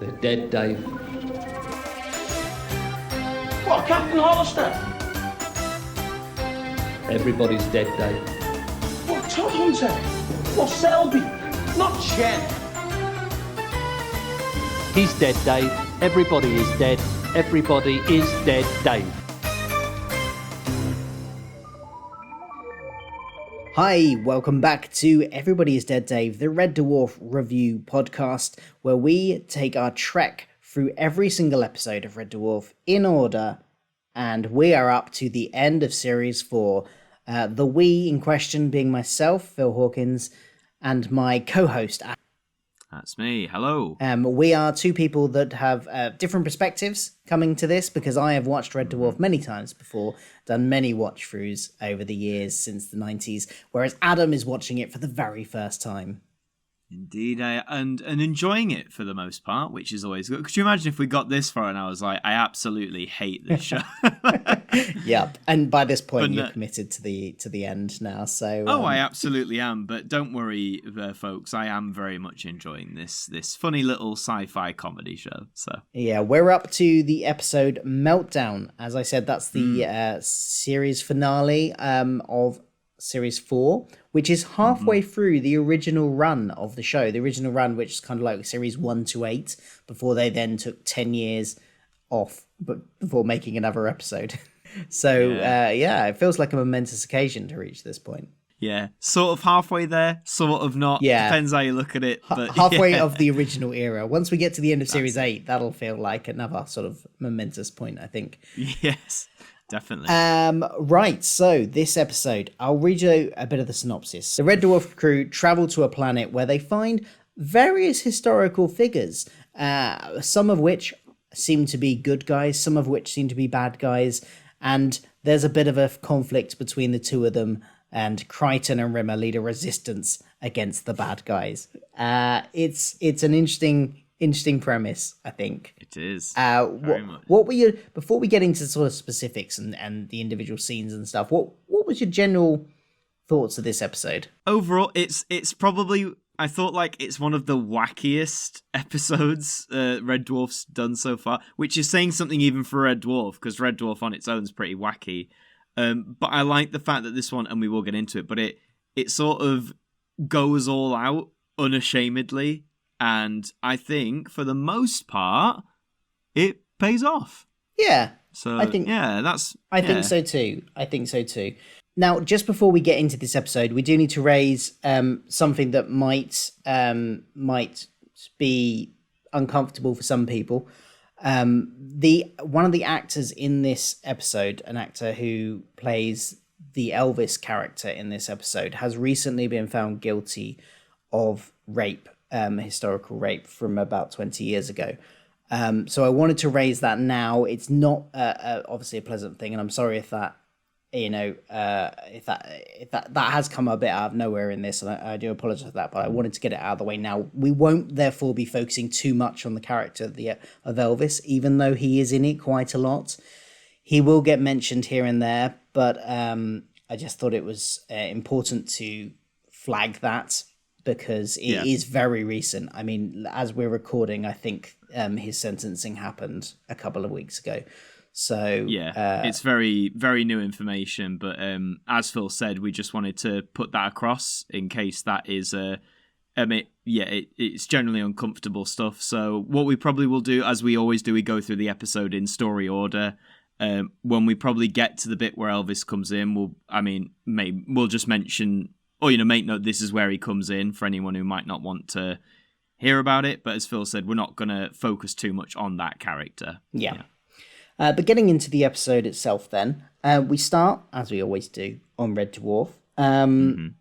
They're dead, Dave. What, Captain Hollister? Everybody's dead, Dave. What, Todd Hunter? What, Selby? Not Jen. He's dead, Dave. Everybody is dead. Everybody is dead, Dave. Hi, welcome back to Everybody is Dead Dave, the Red Dwarf review podcast, where we take our trek through every single episode of Red Dwarf in order, and we are up to the end of Series 4. The we in question being myself, Phil Hawkins, and my co-host. That's me. Hello. We are two people that have different perspectives coming to this, because I have watched Red Dwarf many times before, done many watch-throughs over the years since the 90s, whereas Adam is watching it for the very first time. Indeed, and enjoying it for the most part, which is always good. Could you imagine if we got this far and I was like, I absolutely hate this show? Yep, and by this point you're committed to the end now. So I absolutely am. But don't worry, folks, I am very much enjoying this funny little sci-fi comedy show. So yeah, we're up to the episode Meltdown. As I said, that's the series finale of Series 4, which is halfway through the original run of the show. The original run, which is kind of like Series 1 to 8, before they then took 10 years off before making another episode. So, it feels like a momentous occasion to reach this point. Yeah, sort of halfway there, sort of not. Yeah. Depends how you look at it. But halfway of the original era. Once we get to the end of Series 8, that'll feel like another sort of momentous point, I think. Yes. Definitely. Right, so this episode, I'll read you a bit of the synopsis. The Red Dwarf crew travel to a planet where they find various historical figures, some of which seem to be good guys, some of which seem to be bad guys, and there's a bit of a conflict between the two of them, and Crichton and Rimmer lead a resistance against the bad guys. It's an interesting premise, I think. It is. Very much. What were your, before we get into sort of specifics and the individual scenes and stuff, what was your general thoughts of this episode? Overall, it's probably, I thought like it's one of the wackiest episodes Red Dwarf's done so far, which is saying something even for Red Dwarf, because Red Dwarf on its own is pretty wacky. But I like the fact that this one, and we will get into it, but it sort of goes all out unashamedly. And I think, for the most part, it pays off. Yeah. So I think, I think so too. Now, just before we get into this episode, we do need to raise something that might be uncomfortable for some people. One of the actors in this episode, an actor who plays the Elvis character in this episode, has recently been found guilty of rape. Historical rape from about 20 years ago. So I wanted to raise that now. It's not obviously a pleasant thing, and I'm sorry if that, if that has come a bit out of nowhere in this, and I do apologize for that, but I wanted to get it out of the way now. We won't therefore be focusing too much on the character of Elvis, even though he is in it quite a lot. He will get mentioned here and there, but I just thought it was important to flag that, because it is very recent. I mean, as we're recording, I think his sentencing happened a couple of weeks ago. So it's very, very new information. But as Phil said, we just wanted to put that across in case that is it's generally uncomfortable stuff. So what we probably will do, as we always do, we go through the episode in story order. When we probably get to the bit where Elvis comes in, we'll just mention, or make note this is where he comes in for anyone who might not want to hear about it. But as Phil said, we're not going to focus too much on that character. Yeah. But getting into the episode itself then, we start, as we always do, on Red Dwarf. And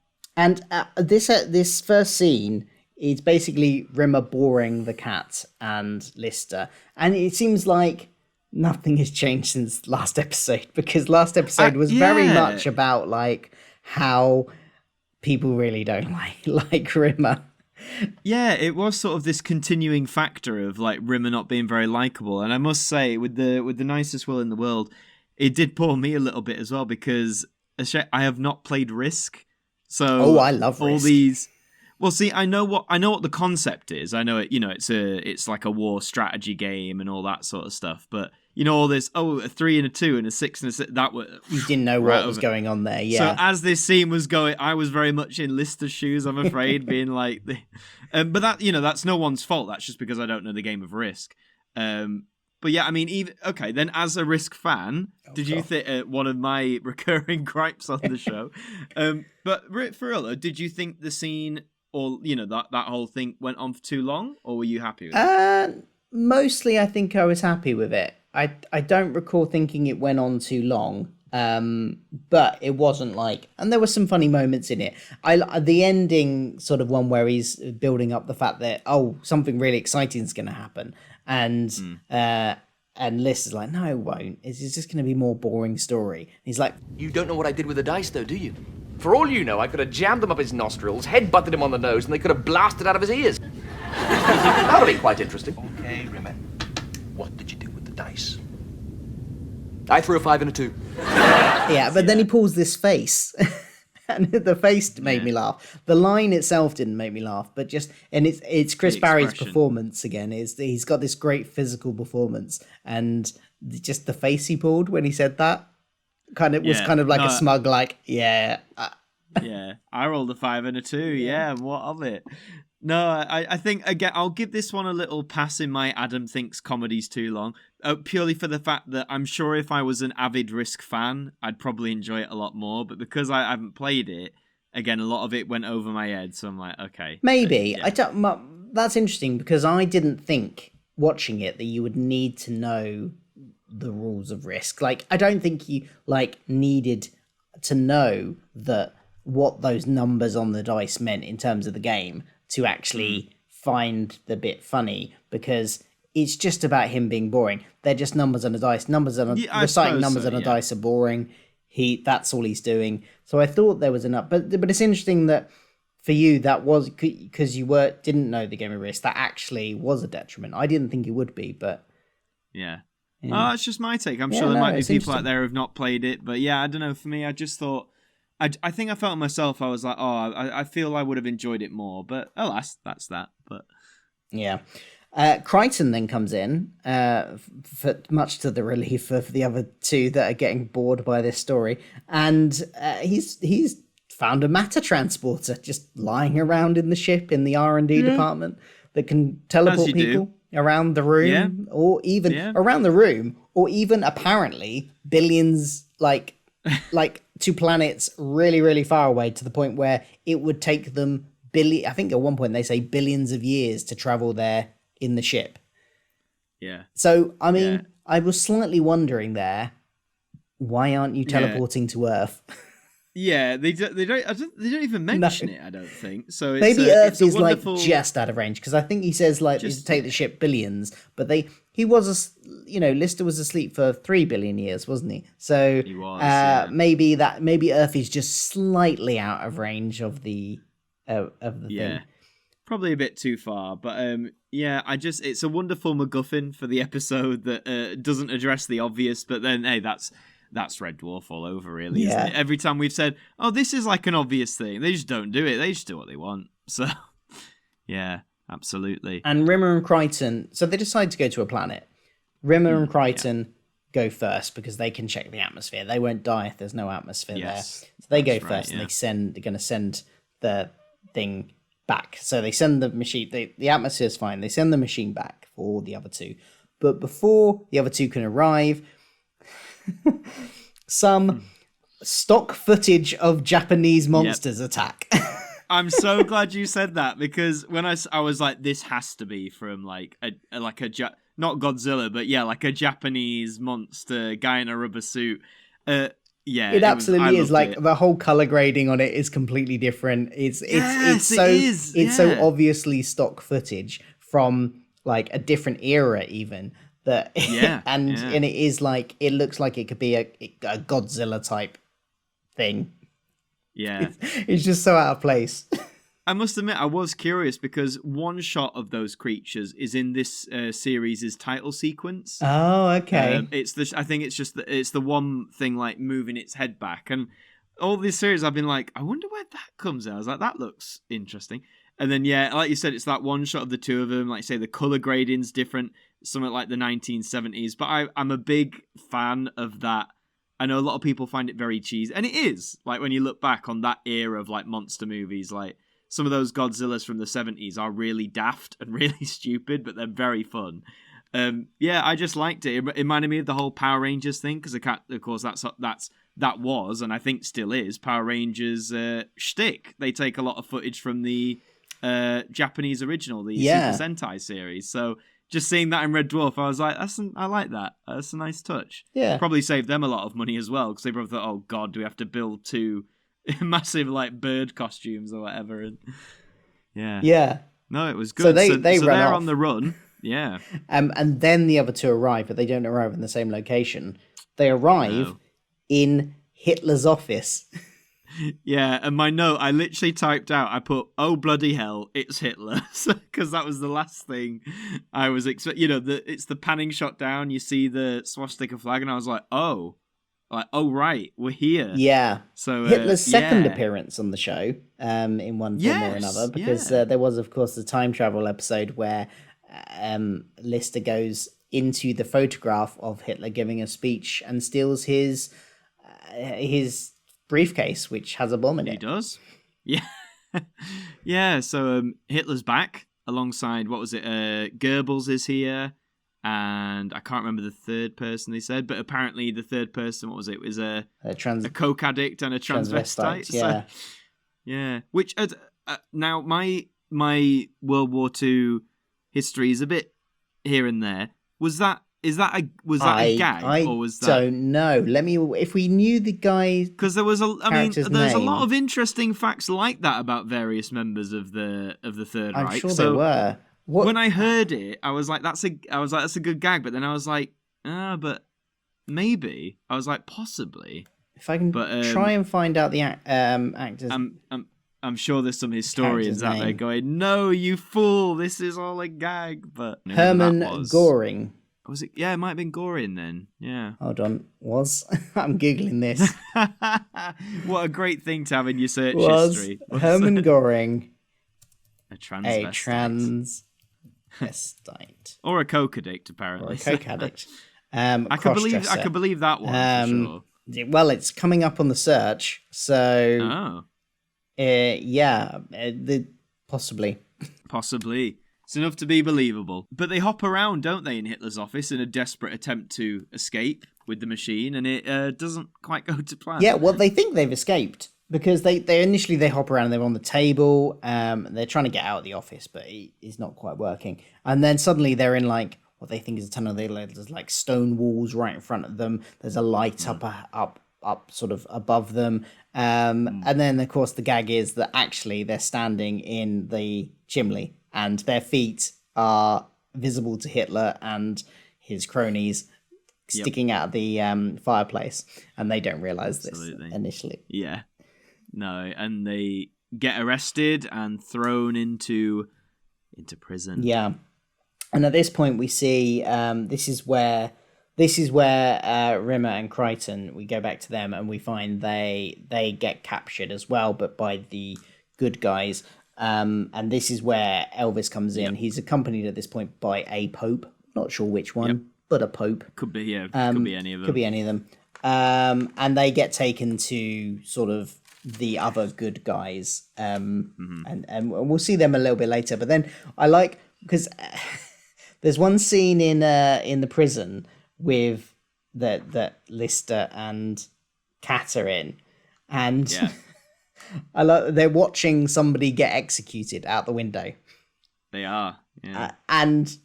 this first scene is basically Rimmer boring the cat and Lister. And it seems like nothing has changed since last episode, because last episode was very much about like how people really don't like Rimmer. Yeah, it was sort of this continuing factor of like Rimmer not being very likable, and I must say, with the nicest will in the world, it did bore me a little bit as well, because I have not played Risk, so I love all Risk. these. Well, see, I know what the concept is. I know it. It's like a war strategy game and all that sort of stuff. But all this, a 3 and a 2 and a 6 and a 6. You didn't know what was going on there. Yeah. So as this scene was going, I was very much in Lister's shoes. I'm afraid, being like, but that that's no one's fault. That's just because I don't know the game of Risk. But yeah, I mean, then as a Risk fan, did you think one of my recurring gripes on the show? But for real though, did you think the scene or that whole thing went on for too long, or were you happy with it? Mostly, I think I was happy with it. I don't recall thinking it went on too long. But it wasn't like, and there were some funny moments in it. The ending sort of one where he's building up the fact that something really exciting is going to happen, and Liz is like, no, it won't. It's just going to be more boring story. And he's like, you don't know what I did with the dice, though, do you? For all you know, I could have jammed them up his nostrils, head-butted him on the nose, and they could have blasted out of his ears. That would have been quite interesting. Okay, Rimmer. What did you do with the dice? I threw a 5 and a 2. yeah, but then he pulls this face. And the face made me laugh. The line itself didn't make me laugh, but it's Chris Barry's performance again. He's got this great physical performance, and just the face he pulled when he said that was kind of like a smug, like, yeah. Yeah, I rolled a 5 and a 2. Yeah, what of it? No, I think, again, I'll give this one a little pass in my Adam thinks comedy's too long, purely for the fact that I'm sure if I was an avid Risk fan, I'd probably enjoy it a lot more, but because I haven't played it, again, a lot of it went over my head, so I'm like, okay. Maybe. That's interesting, because I didn't think, watching it, that you would need to know the rules of Risk. Like, I don't think you, needed to know what those numbers on the dice meant in terms of the game to actually find the bit funny, because it's just about him being boring. They're just numbers on a dice. Reciting numbers on a dice are boring. That's all he's doing. So I thought there was enough. But it's interesting that for you, that was because you didn't know the game of Risk. That actually was a detriment. I didn't think it would be, but yeah. Oh, that's just my take. I'm sure there might be people out there who've not played it, but yeah, I don't know. For me, I just thought. I think I felt myself. I was like, I feel I would have enjoyed it more, but alas, that's that. But yeah, Crichton then comes in, for much to the relief of the other two that are getting bored by this story, and he's found a matter transporter just lying around in the ship in the R&D department that can teleport people around the room, or even around the room, or even apparently billions like to planets really, really far away, to the point where it would take them I think at one point they say billions of years to travel there in the ship. Yeah. So, I mean, I was slightly wondering there, why aren't you teleporting to Earth? Yeah, they don't even mention it, I don't think. So maybe Earth is wonderful... just out of range, because I think he says to take the ship billions, but Lister was asleep for 3 billion years, wasn't he? So he was, maybe Earth is just slightly out of range of the thing. Probably a bit too far, but it's a wonderful MacGuffin for the episode that doesn't address the obvious, but then hey, that's Red Dwarf all over, really, isn't it? Every time we've said, this is like an obvious thing, they just don't do it. They just do what they want. So, yeah, absolutely. And Rimmer and Crichton, so they decide to go to a planet. Rimmer and Crichton go first because they can check the atmosphere. They won't die if there's no atmosphere there. So they go first, and they're going to send the thing back. So they send the machine, the atmosphere's fine. They send the machine back for the other two. But before the other two can arrive, some stock footage of Japanese monsters attack. I'm so glad you said that, because when I was like, this has to be from like a not Godzilla, but like a Japanese monster guy in a rubber suit. It absolutely is. Like the whole color grading on it is completely different. It's so obviously stock footage from like a different era, even. And it is like, it looks like it could be a Godzilla type thing. Yeah, it's just so out of place. I must admit, I was curious, because one shot of those creatures is in this series' title sequence. Oh, okay. I think it's the one thing like moving its head back, and all this series I've been like, I wonder where that comes out. I was like, that looks interesting. And then, yeah, like you said, it's that one shot of the two of them. Like, say, the color grading's different, something like the 1970s. But I'm a big fan of that. I know a lot of people find it very cheesy, and it is. Like, when you look back on that era of, like, monster movies, like, some of those Godzillas from the 70s are really daft and really stupid, but they're very fun. Yeah, I just liked it. It reminded me of the whole Power Rangers thing, because, of course, that was, and I think still is, Power Rangers shtick. They take a lot of footage from the Japanese original, the Super Sentai series. So just seeing that in Red Dwarf, I was like, I like that. That's a nice touch. Yeah. Probably saved them a lot of money as well, because they probably thought, oh God, do we have to build 2 massive like bird costumes or whatever? And yeah. No, it was good. So they run they're off. on the run. Yeah. And then the other two arrive, but they don't arrive in the same location. They arrive in Hitler's office. Yeah, and my note, I literally typed out, I put, oh, bloody hell, it's Hitler. Because that was the last thing I was expecting. It's the panning shot down, you see the swastika flag, and I was like, oh, right, we're here. Yeah. So Hitler's second appearance on the show, in one form or Yes, another, because there was, of course, the time travel episode where Lister goes into the photograph of Hitler giving a speech and steals his briefcase, which has a bomb in it. He does. Yeah. Yeah, so Hitler's back alongside, what was it, Goebbels is here, and I can't remember the third person they said, but apparently the third person, what was it, was a coke addict and a transvestite. Yeah. So, yeah. Which, now, my World War II history is a bit here and there. Was that a gag, or was that? I don't know. If we knew the guy, because there's a name. lot of interesting facts like that about various members of the Third Reich. I'm sure there were. When I heard it, I was like, that's a good gag. But then I was like, but maybe. I was like, possibly. If I can try and find out the actors. I'm sure there's some historians out there going, no, you fool, this is all a gag. But Hermann Goring. Was it? Yeah, it might have been Goring then. Yeah. Hold on. I'm Googling this. What a great thing to have in your search history. Hermann Goring a transvestite. Or a coke addict, apparently. Or a coke addict. I could believe that one for sure. Well, it's coming up on the search, so... possibly. Possibly. It's enough to be believable. But they hop around, don't they, in Hitler's office in a desperate attempt to escape with the machine, and it doesn't quite go to plan. Yeah, well, they think they've escaped because they initially hop around and they're on the table. They're trying to get out of the office, but it's not quite working. And then suddenly they're in like what they think is a tunnel. There's like stone walls right in front of them. There's a light up sort of above them. And then, of course, the gag is that actually they're standing in the chimney and their feet are visible to Hitler and his cronies sticking out of the fireplace. And they don't realize this initially. Yeah. No, and they get arrested and thrown into prison. Yeah. And at this point, we see this is where Rimmer and Crichton, we go back to them and we find they get captured as well, but by the good guys. And this is where Elvis comes in. Yep. He's accompanied at this point by a pope, not sure which one, but a pope. Could be, could be any of them. Could be any of them. And they get taken to sort of the other good guys. And we'll see them a little bit later. But then I like, because there's one scene in the prison with that Lister and Kat are in, and I like they're watching somebody get executed out the window. They are, and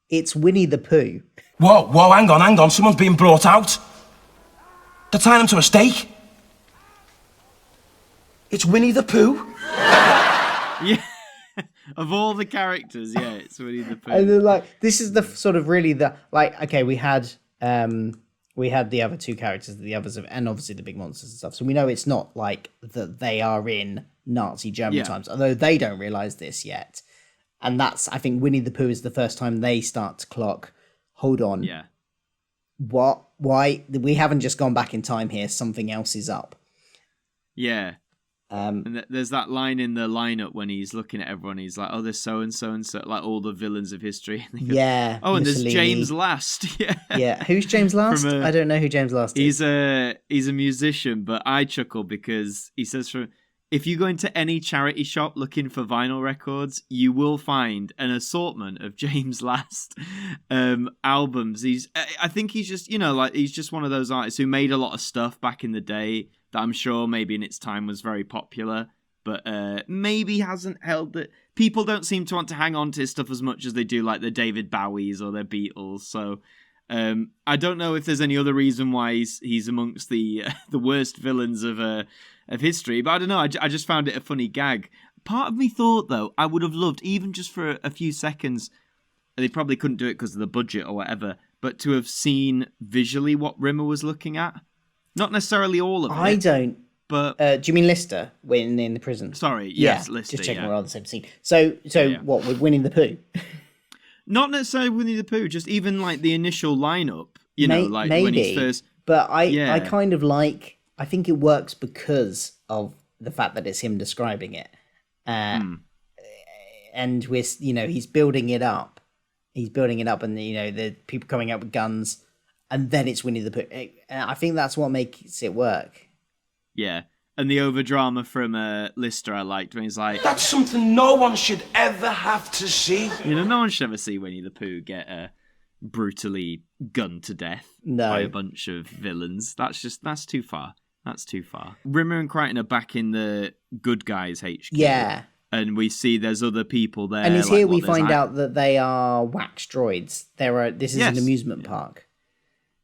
it's Winnie the Pooh. Whoa, hang on, someone's being brought out. They're tying him to a stake. It's Winnie the Pooh? Yeah. Of all the characters, it's Winnie the Pooh. And they're like, this is the sort of really the like. Okay, we had the other two characters, the others, and obviously the big monsters and stuff. So we know it's not like that they are in Nazi German times, although they don't realize this yet. And that's, I think, Winnie the Pooh is the first time they start to clock. Hold on. Yeah. What? Why? We haven't just gone back in time here. Something else is up. Yeah. And there's that line in the lineup when he's looking at everyone. He's like, "Oh, there's so and so and so, like all the villains of history." And he goes, Yeah. Oh, and Mussolini. there's James Last. Yeah. Yeah. Who's James Last? I don't know who James Last is. He's a musician, but I chuckle because he says, if you go into any charity shop looking for vinyl records, you will find an assortment of James Last albums. I think he's just, he's just one of those artists who made a lot of stuff back in the day that I'm sure maybe in its time was very popular, but maybe hasn't held it. People don't seem to want to hang on to his stuff as much as they do like the David Bowies or the Beatles. So I don't know if there's any other reason why he's amongst the worst villains of history, but I don't know. I just found it a funny gag. Part of me thought, though, I would have loved, even just for a few seconds, they probably couldn't do it because of the budget or whatever, but to have seen visually what Rimmer was looking at. Not necessarily all of it. I don't. But do you mean Lister when in the prison? Sorry, yes, yeah, Lister. Just checking yeah. we're on the same scene. So what with Winnie the Pooh? Not necessarily Winnie the Pooh, just even like the initial lineup. Like maybe, when he's first. But I kind of like. I think it works because of the fact that it's him describing it, and he's building it up. He's building it up, and the people coming out with guns, and then it's Winnie the Pooh. I think that's what makes it work. Yeah, and the overdrama from Lister I liked when he's like, That's something no one should ever have to see. no one should ever see Winnie the Pooh get brutally gunned to death by a bunch of villains. That's too far. That's too far. Rimmer and Crichton are back in the good guys HQ. Yeah. And we see there's other people there. And it's here we find out that they are wax droids. This is an amusement park.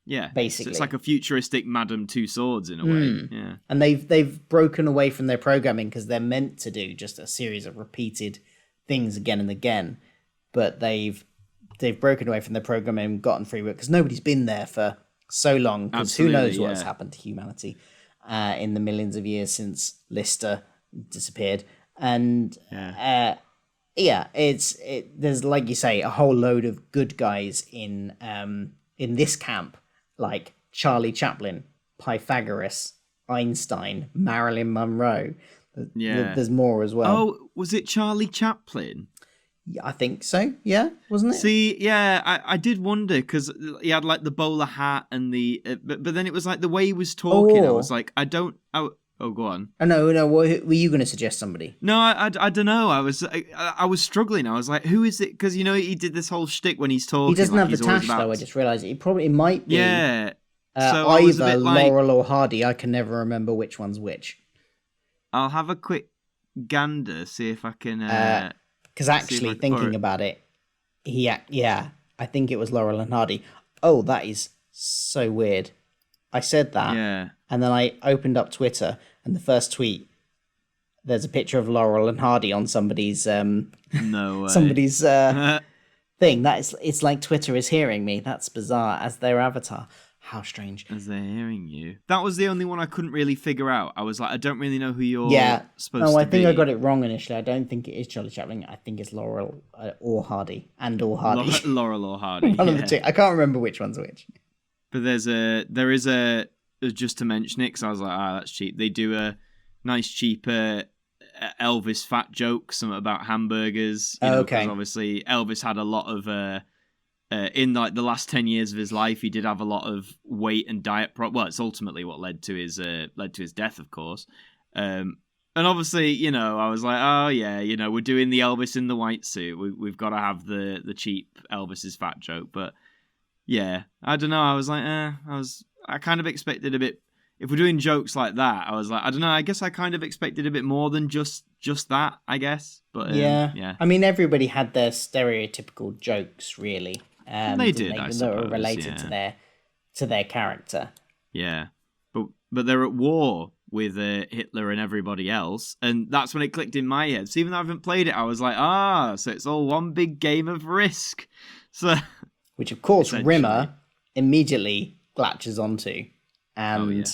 Yeah, basically, so it's like a futuristic Madame Tussauds in a way. Yeah, and they've broken away from their programming because they're meant to do just a series of repeated things again and again, but they've broken away from their programming and gotten free work because nobody's been there for so long. Because who knows what has happened to humanity in the millions of years since Lister disappeared, and there's, like you say, a whole load of good guys in this camp. Like Charlie Chaplin, Pythagoras, Einstein, Marilyn Monroe. There's more as well. Oh, was it Charlie Chaplin? Yeah, I think so. Yeah, wasn't it? See, yeah, I did wonder because he had like the bowler hat and the, but then it was like the way he was talking. I was like, go on. Oh no. Were you going to suggest somebody? No, I don't know. I was struggling. I was like, who is it? Because he did this whole shtick when he's talking. He doesn't have the tash though. I just realised it might be. Yeah. So either Laurel or Hardy. I can never remember which one's which. I'll have a quick gander, see if I can. Because actually, thinking about it, I think it was Laurel and Hardy. Oh, that is so weird. I said that, and then I opened up Twitter, and the first tweet, there's a picture of Laurel and Hardy on somebody's somebody's thing. It's like Twitter is hearing me. That's bizarre, as their avatar. How strange. As they're hearing you. That was the only one I couldn't really figure out. I was like, I don't really know who you're supposed to be. No, I think I got it wrong initially. I don't think it is Charlie Chaplin. I think it's Laurel or Hardy. Laurel or Hardy. One of the two. I can't remember which one's which. But there is a just to mention it, because I was like, that's cheap. They do a nice, cheap Elvis fat joke, something about hamburgers. Because obviously Elvis had a lot of... in like the last 10 years of his life, he did have a lot of weight and diet well, it's ultimately what led to his death, of course. And obviously, I was like, oh yeah, we're doing the Elvis in the white suit. We've got to have the cheap Elvis's fat joke. But yeah, I don't know. I was like, I kind of expected a bit. If we're doing jokes like that, I was like, I don't know. I guess I kind of expected a bit more than just that, I guess. But yeah. I mean, everybody had their stereotypical jokes, really. They did, I suppose, that were related to their character. Yeah, but they're at war with Hitler and everybody else, and that's when it clicked in my head. So even though I haven't played it, I was like, so it's all one big game of Risk. So, which of course Rimmer immediately latches onto and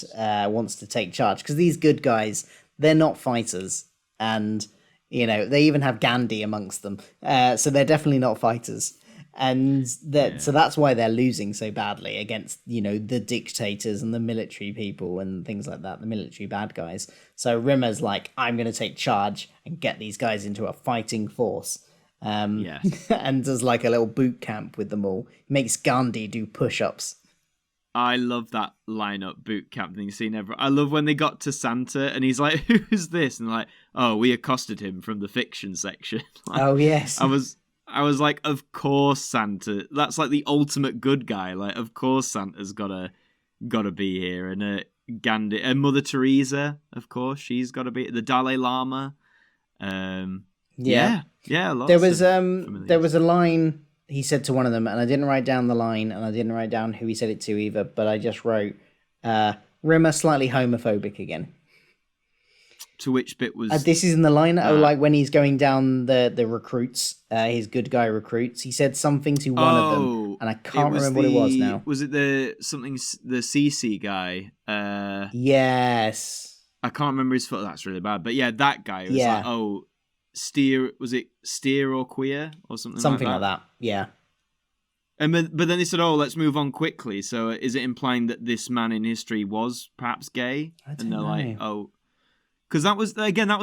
wants to take charge, because these good guys, they're not fighters, and they even have Gandhi amongst them, so they're definitely not fighters. And so that's why they're losing so badly against, the dictators and the military people and things like that, the military bad guys. So Rimmer's like, I'm going to take charge and get these guys into a fighting force. And does like a little boot camp with them all. Makes Gandhi do push-ups. I love that lineup boot camp thing seen ever. I love when they got to Santa and he's like, "Who's this?" And like, "Oh, we accosted him from the fiction section." Like, oh yes. I was like, of course Santa. That's like the ultimate good guy. Like, of course Santa's gotta be here. And Gandhi and Mother Teresa, of course, she's gotta be the Dalai Lama. Yeah. There was a line he said to one of them, and I didn't write down the line, and I didn't write down who he said it to either. But I just wrote, Rimmer slightly homophobic again. To which bit was... this is in the line, like when he's going down the recruits, his good guy recruits. He said something to one of them, and I can't remember what it was now. Was it the CC guy? Yes. I can't remember his foot. That's really bad. But yeah, that guy was like, oh, was it steer or queer or something like that? Yeah. And but then they said, oh, let's move on quickly. So is it implying that this man in history was perhaps gay? I don't know. Like, oh... Because that was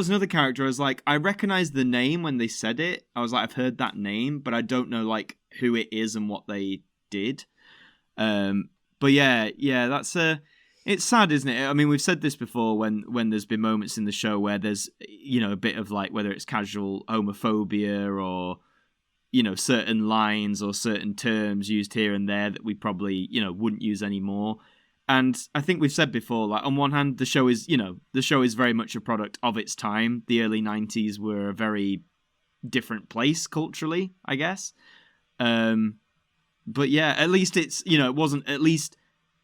another character. I was like, I recognized the name when they said it. I was like, I've heard that name, but I don't know like who it is and what they did. But yeah, that's it's sad, isn't it? I mean, we've said this before when there's been moments in the show where there's, a bit of like, whether it's casual homophobia or, certain lines or certain terms used here and there that we probably, wouldn't use anymore. And I think we've said before, like on one hand, the show is very much a product of its time. The early 90s were a very different place culturally, I guess. But yeah, at least it's, it wasn't, at least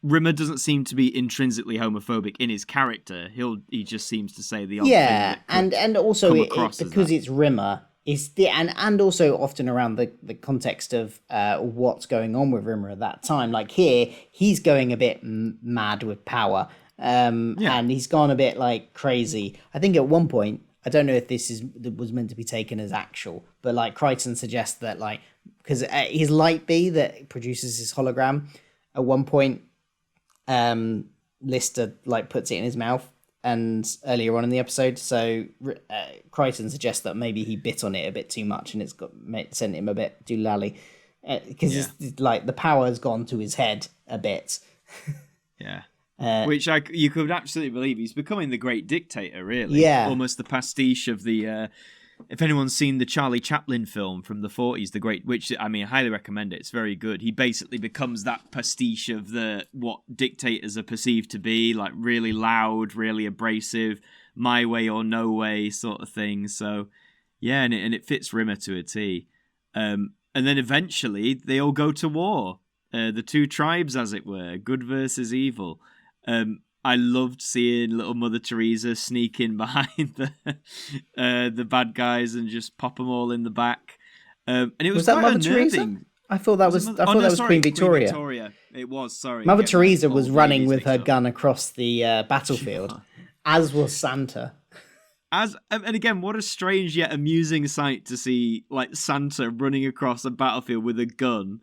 Rimmer doesn't seem to be intrinsically homophobic in his character. He just seems to say the odd thing. And also because it's Rimmer, and also often around the context of what's going on with Rimmer at that time. Like here, he's going a bit mad with power, and he's gone a bit like crazy. I think at one point, I don't know if this was meant to be taken as actual, but like Crichton suggests that like because his light bee that produces his hologram, at one point, Lister like puts it in his mouth. And earlier on in the episode, so Crichton suggests that maybe he bit on it a bit too much, and it's sent him a bit doolally, because it's like the power has gone to his head a bit. Yeah, which you could absolutely believe. He's becoming the great dictator, really. Yeah, almost the pastiche of the. If anyone's seen the Charlie Chaplin film from the 40s, The Great, which I mean, I highly recommend it. It's very good. He basically becomes that pastiche of what dictators are perceived to be, like really loud, really abrasive, my way or no way sort of thing. So, yeah, and it fits Rimmer to a T. And then eventually they all go to war. The two tribes, as it were, good versus evil. I loved seeing little Mother Teresa sneak in behind the bad guys and just pop them all in the back. And it was that quite Mother unnerving. Teresa? I thought that was Queen Victoria. Queen Victoria. It was, sorry. Mother Teresa was running with her gun across the battlefield, as was Santa. And again, what a strange yet amusing sight to see, like Santa running across a battlefield with a gun.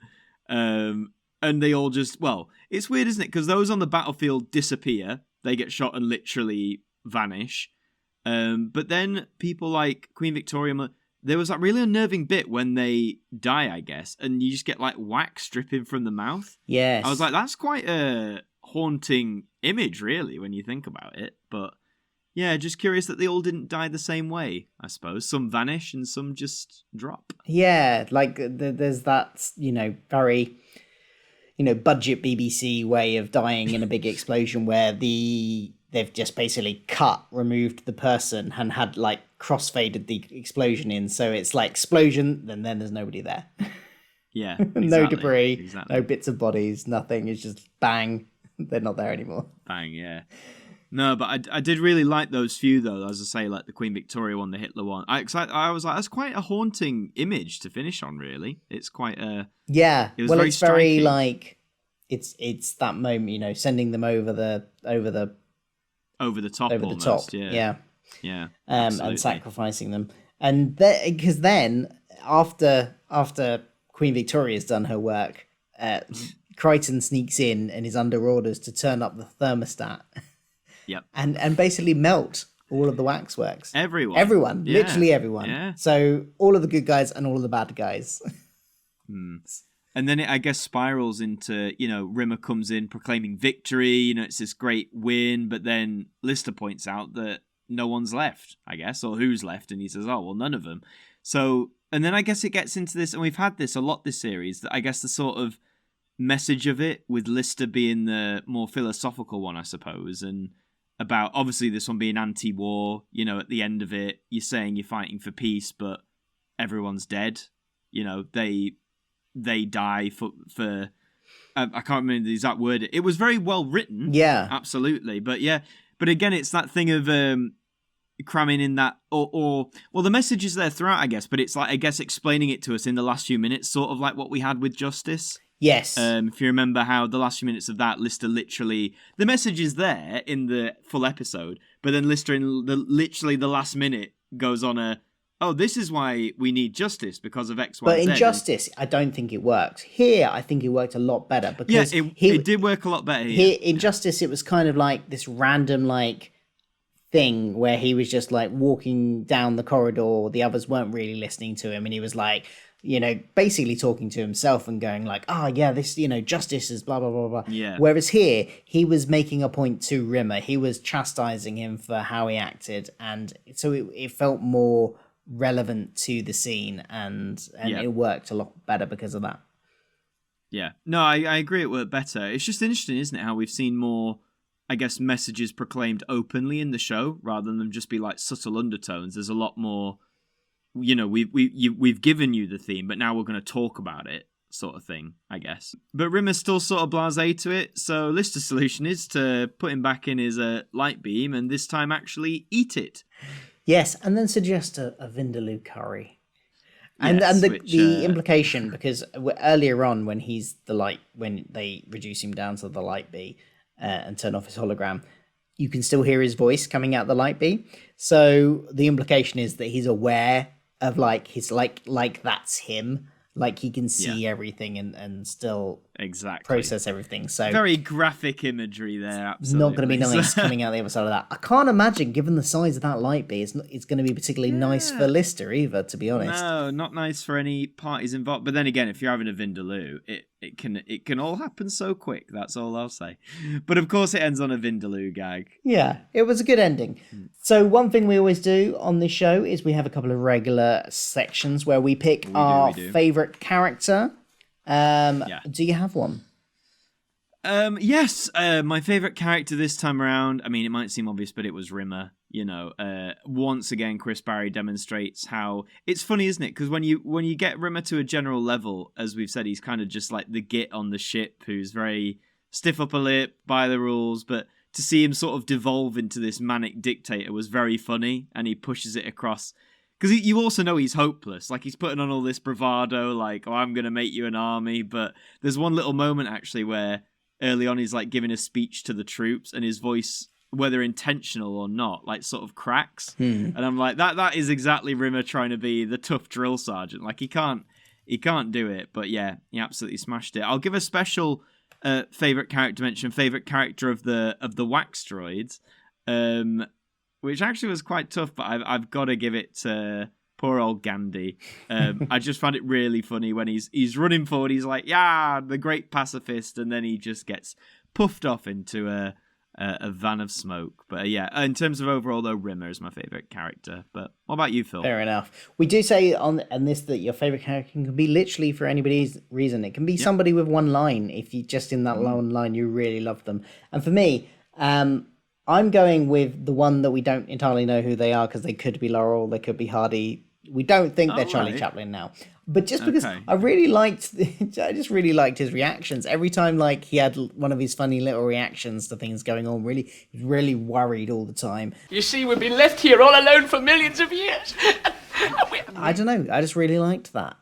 And they all just, well, it's weird, isn't it? Because those on the battlefield disappear. They get shot and literally vanish. But then people like Queen Victoria, there was that really unnerving bit when they die, I guess, and you just get like wax dripping from the mouth. Yes. I was like, that's quite a haunting image, really, when you think about it. But yeah, just curious that they all didn't die the same way, I suppose. Some vanish and some just drop. Yeah, like there's that, very... budget BBC way of dying in a big explosion where they've just basically removed the person and had like crossfaded the explosion in. So it's like explosion, then there's nobody there. Yeah. Exactly, no debris, no bits of bodies, nothing. It's just bang. They're not there anymore. Bang, yeah. No, but I did really like those few, though. As I say, like the Queen Victoria one, the Hitler one. I was like, that's quite a haunting image to finish on, really. It's quite a... Yeah, it was well, very it's very, striking. like... It's that moment, sending them over the top, almost, yeah. And sacrificing them. And because then, after Queen Victoria's done her work, Crichton sneaks in and is under orders to turn up the thermostat. Yep. And basically melt all of the waxworks. Everyone. Yeah. Literally everyone. Yeah. So all of the good guys and all of the bad guys. And then it, I guess, spirals into, Rimmer comes in proclaiming victory. It's this great win. But then Lister points out that no one's left, I guess, or who's left. And he says, oh, well, none of them. So, and then I guess it gets into this, and we've had this a lot this series, that I guess the sort of message of it, with Lister being the more philosophical one, I suppose, and about obviously this one being anti-war. At the end of it, you're saying you're fighting for peace, but everyone's dead. They die for I can't remember the exact word. It was very well written. Yeah, absolutely. But again, it's that thing of cramming in that, or the message is there throughout, I guess. But it's like, I guess, explaining it to us in the last few minutes, sort of like what we had with Justice. Yes. If you remember how the last few minutes of that, Lister literally, the message is there in the full episode, but then Lister in literally the last minute goes on this is why we need justice because of X, Y, but Z. in Justice, I don't think it worked. Here, I think it worked a lot better because it did work a lot better here. In Justice, it was kind of like this random thing where he was just walking down the corridor. The others weren't really listening to him, and he was basically talking to himself and going this, justice is blah, blah, blah, blah. Yeah. Whereas here, he was making a point to Rimmer. He was chastising him for how he acted. And so it felt more relevant to the scene, and it worked a lot better because of that. Yeah. No, I agree it worked better. It's just interesting, isn't it, how we've seen more, I guess, messages proclaimed openly in the show rather than them just be subtle undertones. There's a lot more, we've given you the theme, but now we're going to talk about it, sort of thing, I guess. But Rimmer's still sort of blasé to it, so Lister's solution is to put him back in his light beam and this time actually eat it. Yes, and then suggest a Vindaloo curry. And which, the implication, because earlier on when when they reduce him down to the light bee and turn off his hologram, you can still hear his voice coming out the light bee. So the implication is that he's aware of his that's him. He can see everything and still process everything. So very graphic imagery there. Absolutely, not going to be nice coming out the other side of that. I can't imagine, given the size of that light bee, it's going to be particularly nice for Lister either. To be honest, no, not nice for any parties involved. But then again, if you're having a Vindaloo, it can all happen so quick. That's all I'll say. But of course, it ends on a Vindaloo gag. Yeah, it was a good ending. So one thing we always do on this show is we have a couple of regular sections where we pick our favourite character. Do you have one? Yes, my favourite character this time around, I mean, it might seem obvious, but it was Rimmer. Once again, Chris Barry demonstrates how it's funny, isn't it? Because when you get Rimmer to a general level, as we've said, he's kind of just like the git on the ship who's very stiff upper lip, by the rules, but to see him sort of devolve into this manic dictator was very funny, and he pushes it across. Because you also know he's hopeless. He's putting on all this bravado, I'm going to make you an army. But there's one little moment, actually, where early on he's, giving a speech to the troops, and his voice, whether intentional or not, sort of cracks. And I'm like, that is exactly Rimmer trying to be the tough drill sergeant. He can't do it. But yeah, he absolutely smashed it. I'll give a special favourite character mention, favourite character of the wax droids. Which actually was quite tough, but I've got to give it to poor old Gandhi. I just found it really funny when he's running forward. He's like, yeah, the great pacifist, and then he just gets puffed off into a van of smoke. But in terms of overall, though, Rimmer is my favourite character. But what about you, Phil? Fair enough. We do say on this that your favourite character can be literally for anybody's reason. It can be somebody with one line. If you just in that one line you really love them. And for me, I'm going with the one that we don't entirely know who they are, because they could be Laurel, they could be Hardy. We don't think they're Charlie Chaplin now. But just because I just really liked his reactions. Every time he had one of his funny little reactions to things going on, really worried all the time. You see, we've been left here all alone for millions of years. I don't know. I just really liked that.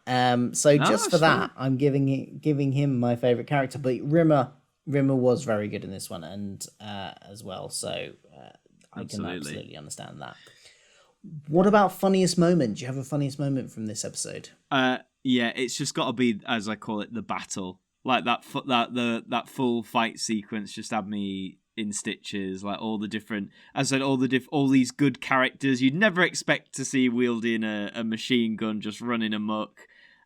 So just for that, I'm giving him my favourite character. But Rimmer was very good in this one, and as well, so I can absolutely understand that. What about funniest moment? Do you have a funniest moment from this episode? Yeah, it's just got to be, as I call it, the battle. Like that full fight sequence just had me in stitches. Like all the different, as I said, all these good characters you'd never expect to see wielding a machine gun, just running amok.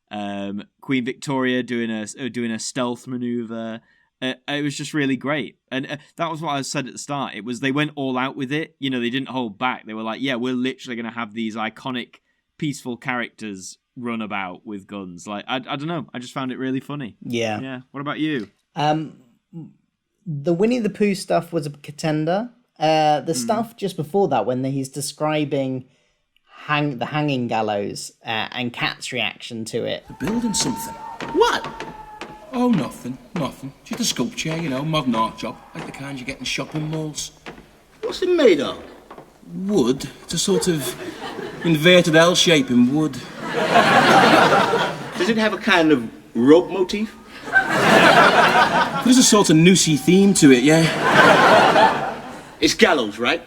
Queen Victoria doing a stealth maneuver. It was just really great, and that was what I said at the start. It was they went all out with it. You know, they didn't hold back. They were like, yeah, we're literally going to have these iconic, peaceful characters run about with guns. Like I don't know, I just found it really funny. Yeah. What about you? The Winnie the Pooh stuff was a contender. The stuff just before that, when he's describing the hanging gallows and Cat's reaction to it. They're building something. What? Oh, nothing. Just a sculpture, modern art job, like the kind you get in shopping malls. What's it made of? Wood. It's a sort of inverted L shape in wood. Does it have a kind of rope motif? There's a sort of noosey theme to it, yeah? It's gallows, right?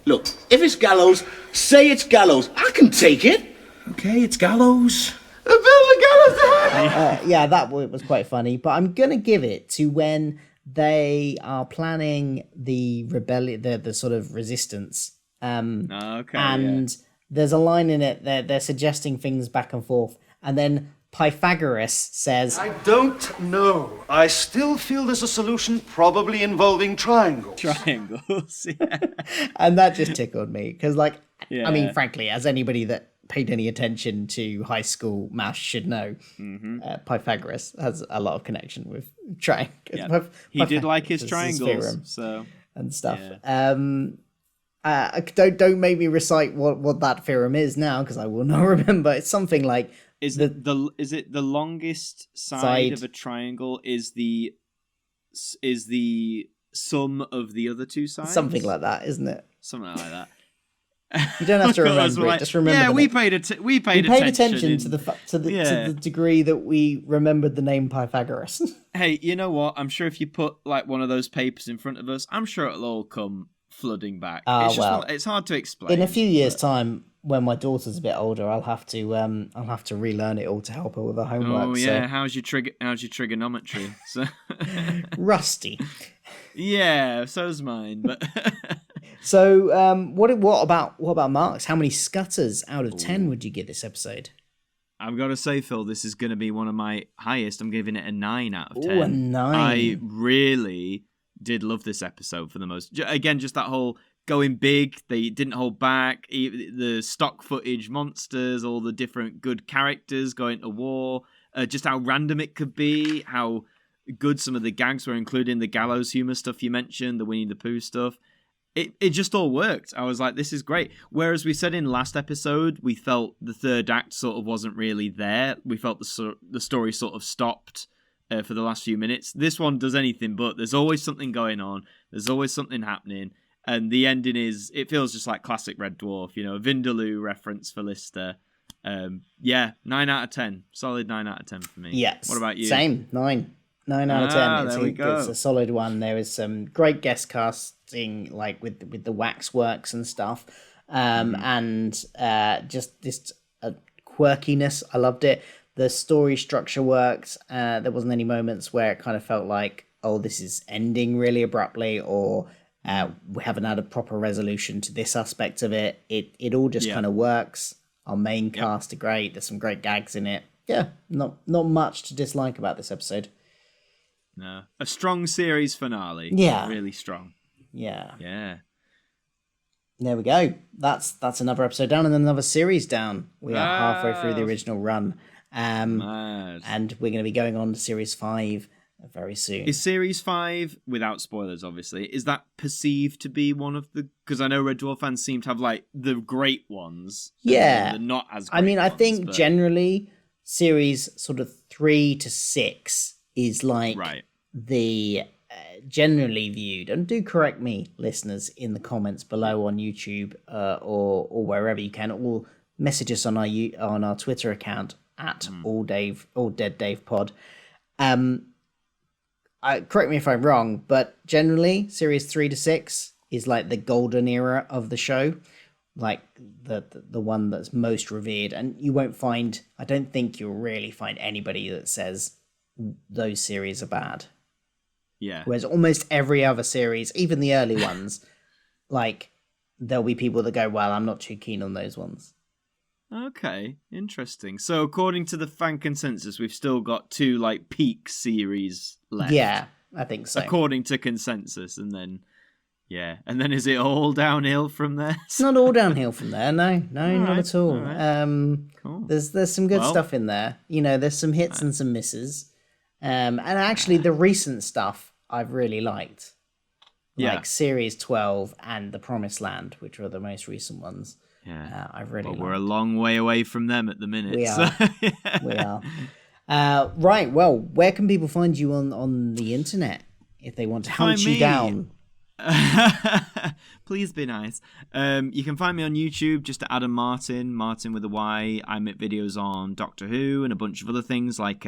Look, if it's gallows, say it's gallows. I can take it. Okay, it's gallows. Build a gallows to hang. Yeah, that was quite funny. But I'm going to give it to when they are planning the rebellion, the sort of resistance. And there's a line in it, they're suggesting things back and forth. And then Pythagoras says, I don't know. I still feel there's a solution probably involving triangles. Triangles, yeah. And that just tickled me. Because, I mean, Yeah. frankly, as anybody that paid any attention to high school maths should know, Pythagoras has a lot of connection with triangles. Yeah. He did like his triangles, so and stuff. Yeah. Don't make me recite what that theorem is now, because I will not remember. It's something like is it the longest side of a triangle is the sum of the other two sides? Something like that, isn't it? Something like that. You don't have to remember it. Just remember. Yeah, the we name. paid attention to the degree that we remembered the name Pythagoras. Hey, you know what? I'm sure if you put one of those papers in front of us, I'm sure it'll all come flooding back. It's hard to explain. In a few years' time, when my daughter's a bit older, I'll have to relearn it all to help her with her homework. Oh yeah, so. how's your trigonometry? So Rusty. Yeah, so's mine. But so, what about marks? How many scutters out of 10 would you give this episode? I've got to say, Phil, this is going to be one of my highest. I'm giving it a 9 out of 10. Ooh, a 9. I really did love this episode for the most. Again, just that whole going big. They didn't hold back. The stock footage monsters, all the different good characters going to war. Just how random it could be. How good some of the gags were, including the gallows humor stuff you mentioned, the Winnie the Pooh stuff. It just all worked. I was like, this is great. Whereas we said in last episode, we felt the third act sort of wasn't really there. We felt the story sort of stopped for the last few minutes. This one does anything but. There's always something going on. There's always something happening. And the ending it feels just like classic Red Dwarf, a Vindaloo reference for Lister. 9 out of 10. Solid 9 out of 10 for me. Yes. What about you? Same, 9. 9 out of 10. There we go. It's a solid one. There is some great guest casting, like with the waxworks and stuff. And just this quirkiness. I loved it. The story structure worked. There wasn't any moments where it kind of felt like, oh, this is ending really abruptly, or we haven't had a proper resolution to this aspect of it. It all just kind of works. Our main cast are great. There's some great gags in it. Yeah, not much to dislike about this episode. No, a strong series finale. Yeah, really strong. Yeah. There we go. That's another episode down and another series down. We are halfway through the original run, and we're going to be going on to series 5 very soon. Is series 5, without spoilers, obviously, is that perceived to be one of the? Because I know Red Dwarf fans seem to have like the great ones. Yeah, the not as. Great I mean, ones, I think generally series sort of 3 to 6 is like the generally viewed, and do correct me, listeners, in the comments below on YouTube or wherever you can, or message us on our Twitter account at all Dead Dave Pod. Correct me if I'm wrong, but generally series 3 to 6 is like the golden era of the show, like the one that's most revered, and you won't find. I don't think you'll really find anybody that says those series are bad. Yeah. Whereas almost every other series, even the early ones, like there'll be people that go, "Well, I'm not too keen on those ones." Okay, interesting. So according to the fan consensus, we've still got 2 like peak series left. Yeah, I think so. According to consensus, and then is it all downhill from there? It's not all downhill from there. No, not right, at all. all right. Cool. There's some good stuff in there. You know, there's some hits and some misses. And actually, the recent stuff I've really liked, like Series 12 and The Promised Land, which are the most recent ones. Yeah, I've really. We're a long way away from them at the minute. We so, are. We are. Right. Well, where can people find you on the internet if they want to hunt you down? Please be nice. You can find me on YouTube just at Adam Martyn with a Y. I make videos on Doctor Who and a bunch of other things like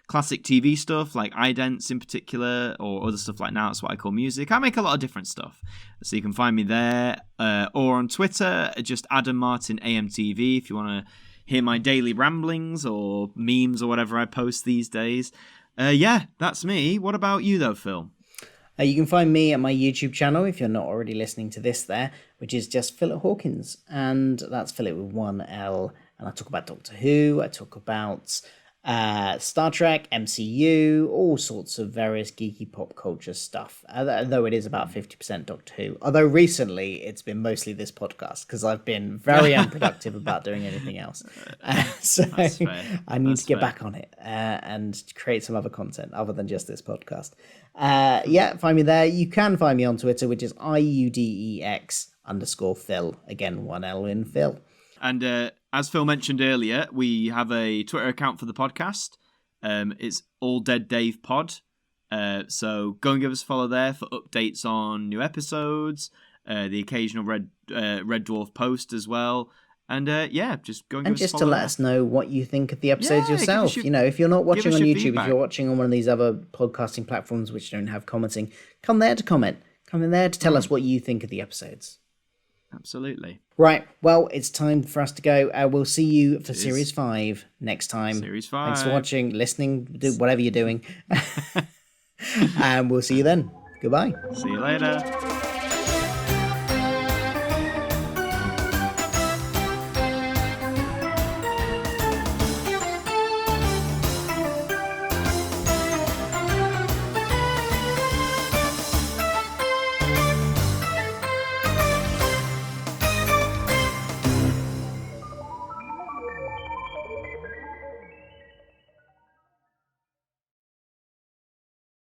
classic TV stuff like idents in particular, or other stuff like Now It's What I Call Music. I make a lot of different stuff, so you can find me there or on Twitter just Adam Martyn AMTV if you want to hear my daily ramblings or memes or whatever I post these days. That's me. What about you though, Phil? You can find me at my YouTube channel if you're not already listening to this there, which is just Philip Hawkins, and that's Philip with 1L. And I talk about Doctor Who, I talk about Star Trek, MCU, all sorts of various geeky pop culture stuff, though it is about 50% Doctor Who. Although recently it's been mostly this podcast because I've been very unproductive about doing anything else. So I need to get back on it and create some other content other than just this podcast. Find me there. You can find me on Twitter, which is IUDEX_Phil. Again, 1L in Phil. And as Phil mentioned earlier, we have a Twitter account for the podcast. It's All Dead Dave Pod. So go and give us a follow there for updates on new episodes, the occasional Red Dwarf post as well. And just go and give us a follow. And just to let us know what you think of the episodes yourself. If you're not watching on YouTube, feedback. If you're watching on one of these other podcasting platforms which don't have commenting, come there to comment. Come in there to tell us what you think of the episodes. Absolutely. Right, well, it's time for us to go. We'll see you for Series 5 next time. Series 5. Thanks for watching, listening, do whatever you're doing. And we'll see you then. Goodbye. See you later.